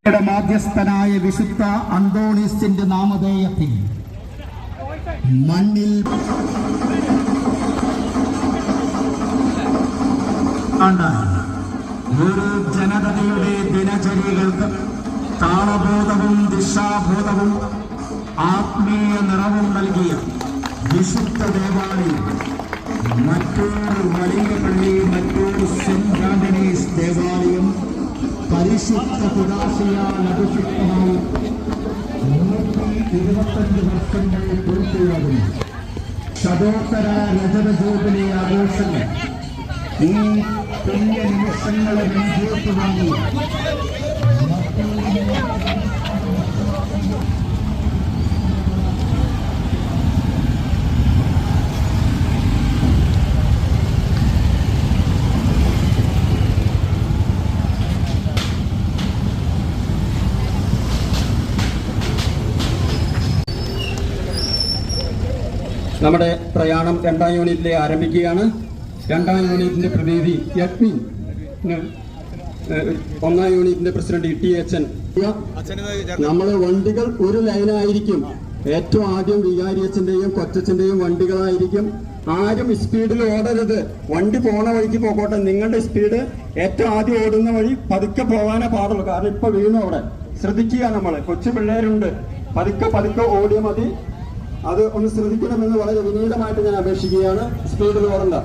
മാധ്യസ്ഥനായ വിശുദ്ധ അന്തോണീസിന്റെ നാമധേയത്തിൽ മണ്ണിൽ ഒരു ജനതയുടെ ദിനചര്യകൾക്ക് താളബോധവും ദിശാബോധവും ആത്മീയ നിറവും നൽകിയ വിശുദ്ധ ദേവാലയം മറ്റൊരു വലിയ പള്ളി, മറ്റൊരു സെന്റ് ആന്റണീസ് ദേവാലയം പരിശുദ്ധ കുദാശയാൽ അഭിഷിക്തമായി 125 വർഷങ്ങൾ പൂർത്തിയാകുന്നു. ശതോത്തര രജത ജൂബിലി ആഘോഷങ്ങൾ ഈ പുണ്യ നിമിഷങ്ങളെ നെഞ്ചേറ്റ് വാങ്ങി നമ്മുടെ പ്രയാണം 2ാം യൂണിറ്റിലെ ആരംഭിക്കുകയാണ്. 2ാം യൂണിറ്റിന്റെ പ്രതിനിധി യഗ്മീൻ, 1ാം യൂണിറ്റിന്റെ പ്രസിഡന്റ് ഇ.ടി.എച്ച്.എൻ. നമ്മളെ വണ്ടികൾ ഒരു ലൈനായിരിക്കും. ഏറ്റവും ആദ്യം വികാരിയച്ഛന്റെയും കൊച്ചച്ഛന്റെയും വണ്ടികളായിരിക്കും. ആരും സ്പീഡിൽ ഓടരുത്. വണ്ടി പോണ വഴിക്ക് പോകട്ടെ. നിങ്ങളുടെ സ്പീഡ് ഏറ്റവും ആദ്യം ഓടുന്ന വഴി പതുക്കെ പോകാനേ പാടുള്ളൂ. കാരണം ഇപ്പൊ വീണു അവിടെ. ശ്രദ്ധിക്കുക, നമ്മള് കൊച്ചു പിള്ളേരുണ്ട്. പതുക്കെ ഓടിയ മതി. അത് ഒന്ന് ശ്രദ്ധിക്കണമെന്ന് വളരെ വിനീതമായിട്ട് ഞാൻ അപേക്ഷിക്കുകയാണ്. സ്പീഡിൽ ഓടണ്ട.